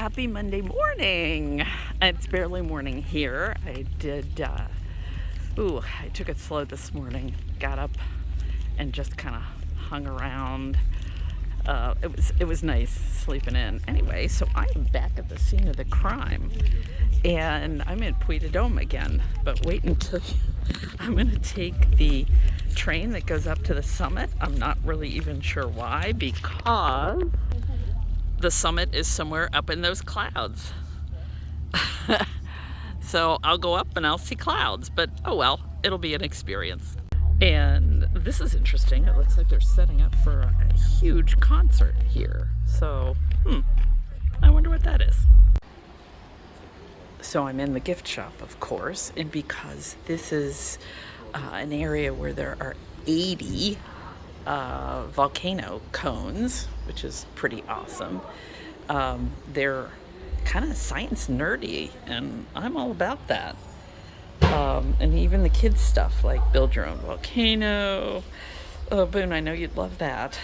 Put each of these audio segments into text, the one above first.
Happy Monday morning. It's barely morning here. I took it slow this morning. Got up and just kind of hung around. It was nice sleeping in. Anyway, so I am back at the scene of the crime, and I'm in Puy de Dôme again. But wait until I'm going to take the train that goes up to the summit. I'm not really even sure why, because the summit is somewhere up in those clouds. So I'll go up and I'll see clouds, but oh well, it'll be an experience. And this is interesting. It looks like they're setting up for a huge concert here. So, I wonder what that is. So I'm in the gift shop, of course, and because this is an area where there are 80 volcano cones, which is pretty awesome. They're kind of science nerdy, and I'm all about that. And even the kids stuff, like build your own volcano. Oh, Boone, I know you'd love that.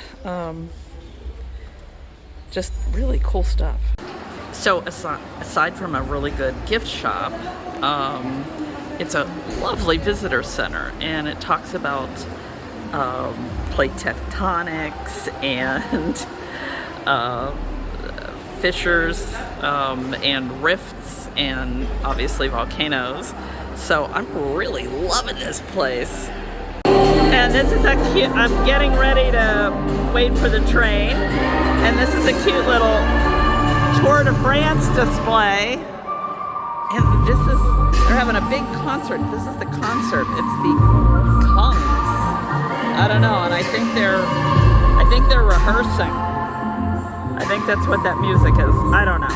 Just really cool stuff. So aside from a really good gift shop, it's a lovely visitor center, and it talks about plate tectonics and fissures and rifts and obviously volcanoes. So I'm really loving this place. And this is I'm getting ready to wait for the train, and this is a cute little Tour de France display. And they're having a big concert. This is the concert. It's the Kongs. I don't know, and I think they're rehearsing. I think that's what that music is. I don't know.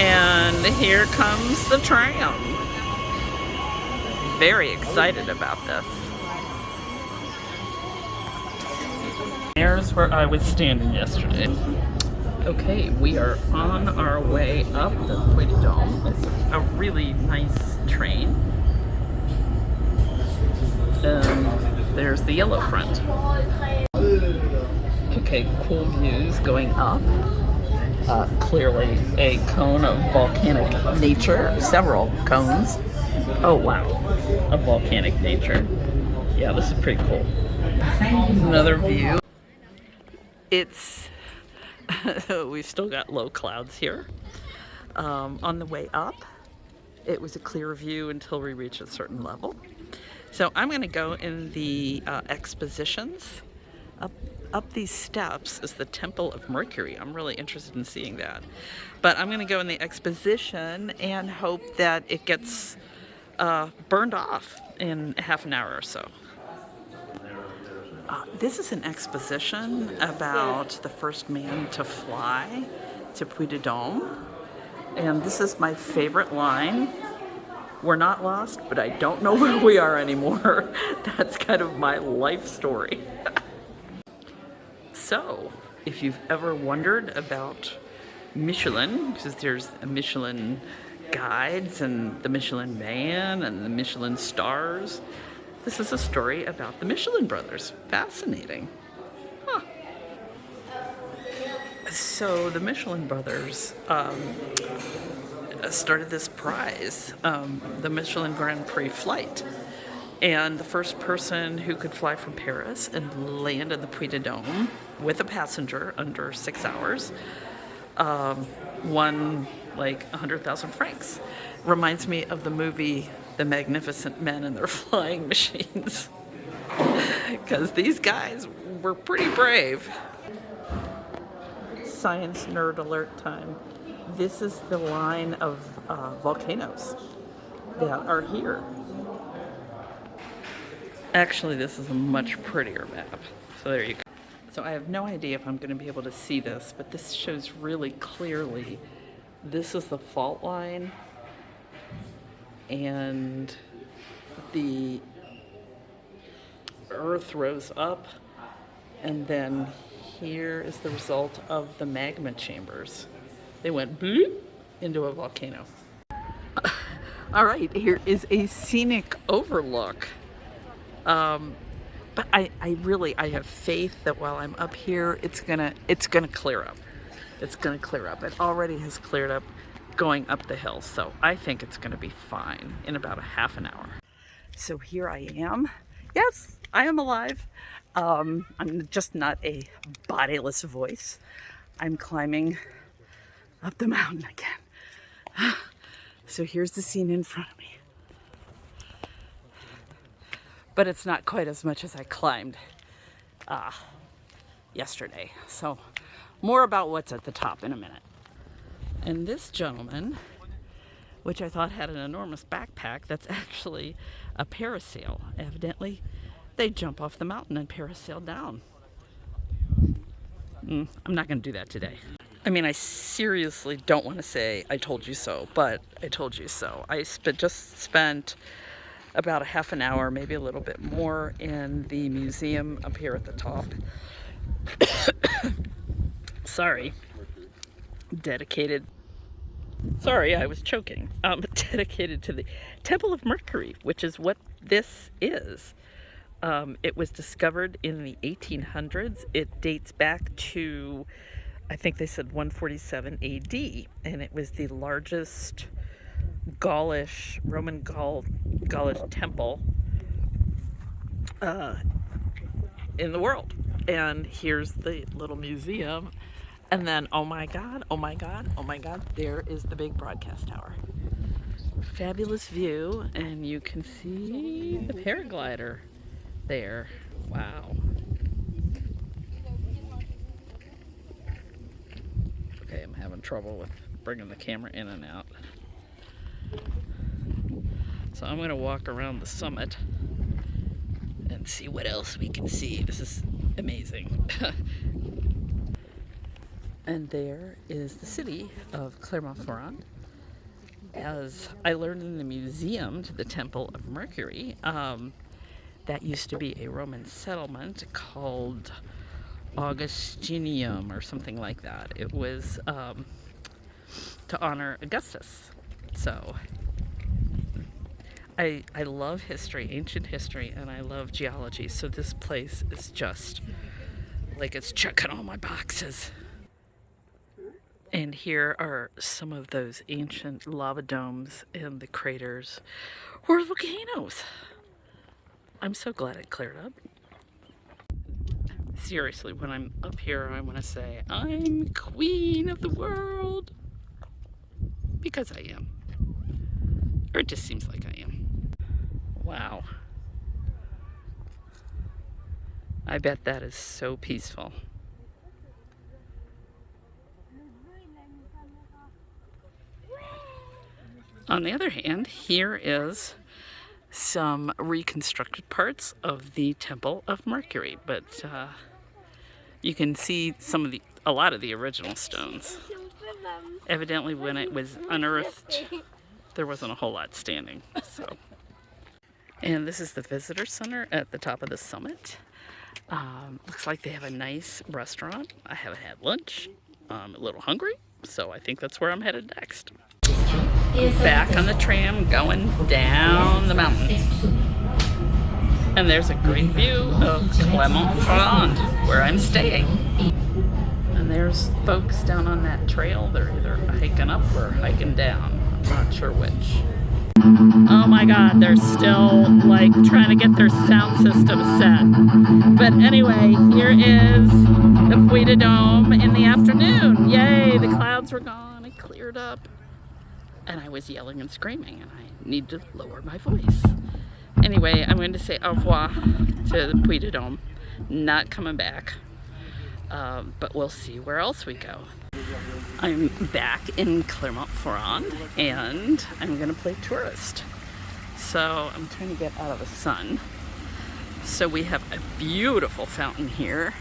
And here comes the tram. Very excited about this. There's where I was standing yesterday. Okay, we are on our way up the Puy de Dôme. It's a really nice train. There's the yellow front. Okay, cool views going up. Clearly a cone of volcanic nature. Several cones. Oh wow, of volcanic nature. Yeah, this is pretty cool. Another view. We've still got low clouds here. On the way up, it was a clear view until we reach a certain level. So I'm going to go in the expositions. Up these steps is the Temple of Mercury. I'm really interested in seeing that. But I'm going to go in the exposition and hope that it gets burned off in half an hour or so. This is an exposition about the first man to fly to Puy de Dôme. And this is my favorite line. We're not lost, but I don't know where we are anymore. That's kind of my life story. So, if you've ever wondered about Michelin, because there's a Michelin guides and the Michelin man and the Michelin stars, this is a story about the Michelin brothers. Fascinating. Huh. So the Michelin brothers started this prize, the Michelin Grand Prix flight. And the first person who could fly from Paris and land in the Puy de Dôme with a passenger under 6 hours won like 100,000 francs. Reminds me of the movie The Magnificent Men and Their Flying Machines. Because these guys were pretty brave. Science nerd alert time. This is the line of volcanoes that are here. Actually, this is a much prettier map. So there you go. So I have no idea if I'm going to be able to see this, but this shows really clearly this is the fault line, and the earth rose up, and then here is the result of the magma chambers. They went bloop into a volcano. All right, here is a scenic overlook. But I have faith that while I'm up here, it's gonna clear up. it's gonna clear up. It already has cleared up going up the hill, so I think it's gonna be fine in about a half an hour. So here I am. Yes, I am alive. I'm just not a bodiless voice. I'm climbing up the mountain again. So here's the scene in front of me. But it's not quite as much as I climbed yesterday. So more about what's at the top in a minute. And this gentleman, which I thought had an enormous backpack, that's actually a parasail. Evidently, they jump off the mountain and parasail down. I'm not going to do that today. I mean, I seriously don't want to say I told you so, but I told you so. I just spent about a half an hour, maybe a little bit more, in the museum up here at the top. Sorry. Sorry, I was choking. Dedicated to the Temple of Mercury, which is what this is. It was discovered in the 1800s. It dates back to, I think they said 147 AD, and it was the largest Roman Gaulish temple in the world. And here's the little museum. And then, oh my God, there is the big broadcast tower. Fabulous view, and you can see the paraglider there. Wow. Okay, I'm having trouble with bringing the camera in and out. So I'm going to walk around the summit and see what else we can see. This is amazing. And there is the city of Clermont-Ferrand. As I learned in the museum to the Temple of Mercury, that used to be a Roman settlement called Augustinium or something like that. It was to honor Augustus. So I love history, ancient history, and I love geology. So this place is just like it's checking all my boxes. And here are some of those ancient lava domes and the craters or volcanoes. I'm so glad it cleared up. Seriously, when I'm up here, I want to say, I'm queen of the world. Because I am. Or it just seems like I am. Wow. I bet that is so peaceful. On the other hand, here is some reconstructed parts of the Temple of Mercury, but you can see a lot of the original stones. Evidently, when it was unearthed, there wasn't a whole lot standing. So, and this is the visitor center at the top of the summit. Looks like they have a nice restaurant. I haven't had lunch. I'm a little hungry, so I think that's where I'm headed next. Back on the tram going down the mountain. And there's a great view of Clermont-Ferrand, where I'm staying. And there's folks down on that trail. They're either hiking up or hiking down. I'm not sure which. Oh my God, they're still like trying to get their sound system set. But anyway, here is the Puy de Dôme in the afternoon. Yay, the clouds were gone, it cleared up. And I was yelling and screaming, and I need to lower my voice. Anyway, I'm going to say au revoir to the Puy de Dôme. Not coming back, but we'll see where else we go. I'm back in Clermont-Ferrand, and I'm going to play tourist. So I'm trying to get out of the sun. So we have a beautiful fountain here,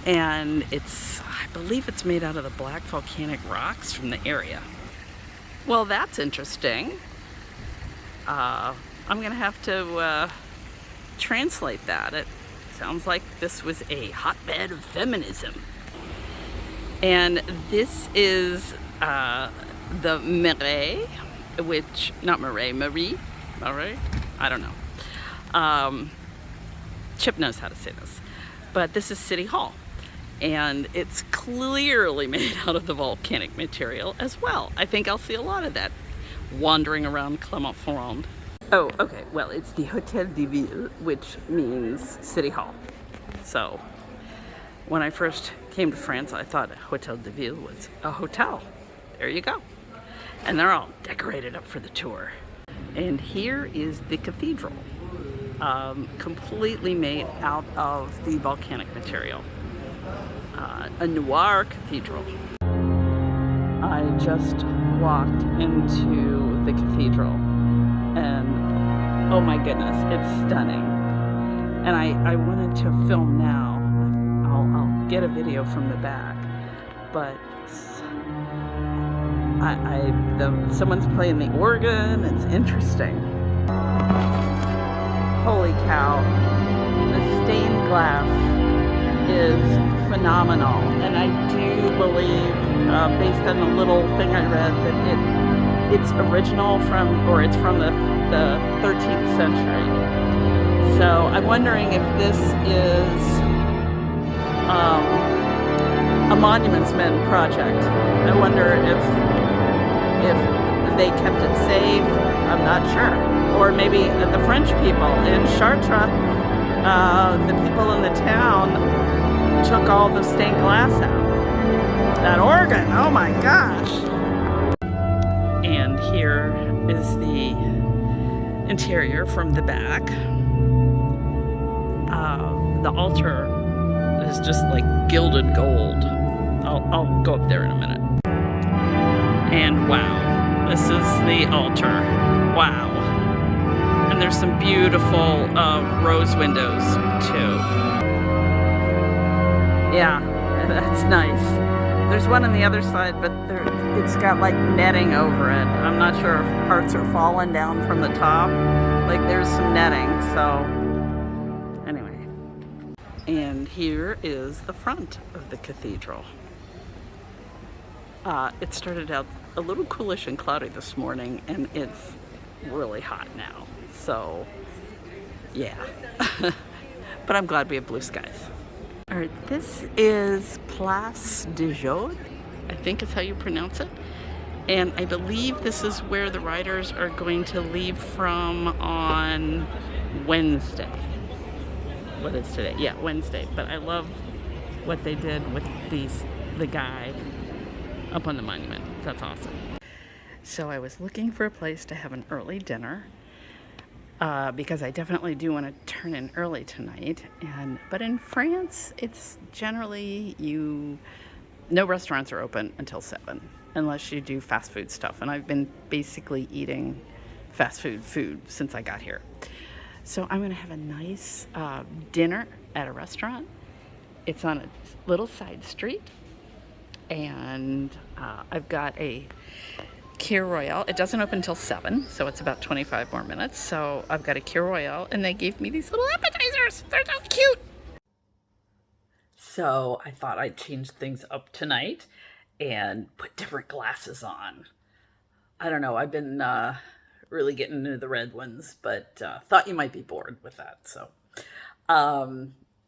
and I believe it's made out of the black volcanic rocks from the area. Well, that's interesting. I'm going to have to translate that. It sounds like this was a hotbed of feminism. And this is the Marais, Marie? I don't know. Chip knows how to say this. But this is City Hall. And it's clearly made out of the volcanic material as well. I think I'll see a lot of that wandering around Clermont-Ferrand. Oh, okay, well, it's the Hôtel de Ville, which means City Hall. So, when I first came to France, I thought Hôtel de Ville was a hotel. There you go. And they're all decorated up for the tour. And here is the cathedral, completely made out of the volcanic material. A noir cathedral. I just walked into the cathedral and oh my goodness, it's stunning. And I wanted to film now. I'll get a video from the back, but someone's playing the organ. It's interesting. Holy cow. The stained glass is phenomenal, and I do believe, based on the little thing I read, that it's original it's from the 13th century. So I'm wondering if this is a Monuments Men project. I wonder if they kept it safe. I'm not sure. Or maybe the French people in Chartres, the people in the town took all the stained glass out. That organ, oh my gosh. And here is the interior from the back. The altar is just like gilded gold. I'll go up there in a minute. And wow, this is the altar. Wow. And there's some beautiful rose windows too. Yeah, that's nice. There's one on the other side, but it's got like netting over it. I'm not sure if parts are falling down from the top. Like there's some netting, so anyway. And here is the front of the cathedral. It started out a little coolish and cloudy this morning, and it's really hot now. So, yeah. But I'm glad we have blue skies. All right, this is Place de Jaude, I think is how you pronounce it. And I believe this is where the riders are going to leave from on Wednesday. What is today? Yeah, Wednesday. But I love what they did with the guide up on the monument. That's awesome. So I was looking for a place to have an early dinner. Because I definitely do want to turn in early tonight, but in France, it's generally no restaurants are open until 7, unless you do fast food stuff. And I've been basically eating fast food since I got here. So I'm going to have a nice dinner at a restaurant. It's on a little side street, and I've got a Kir Royale. It doesn't open until 7, so it's about 25 more minutes. So I've got a Kir Royale, and they gave me these little appetizers. They're so cute. So I thought I'd change things up tonight and put different glasses on. I don't know. I've been really getting into the red ones, but thought you might be bored with that. So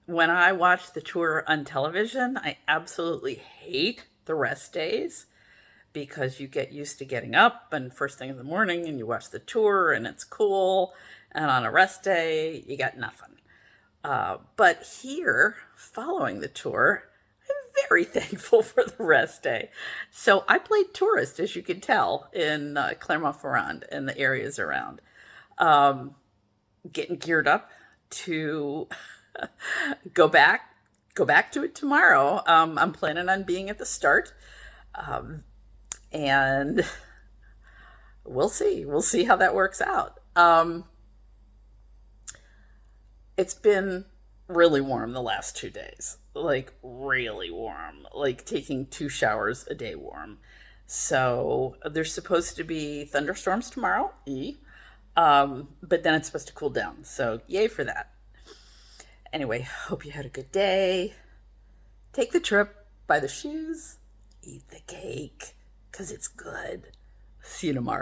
when I watch the tour on television, I absolutely hate the rest days, because you get used to getting up and first thing in the morning and you watch the tour and it's cool. And on a rest day, you got nothing. But here, following the tour, I'm very thankful for the rest day. So I played tourist, as you can tell, in Clermont-Ferrand and the areas around. Getting geared up to go back to it tomorrow. I'm planning on being at the start. And we'll see how that works out. It's been really warm the last 2 days, like really warm, like taking 2 showers a day warm. So there's supposed to be thunderstorms tomorrow, but then it's supposed to cool down. So yay for that. Anyway, hope you had a good day. Take the trip, buy the shoes, eat the cake, 'cause it's good. See you tomorrow.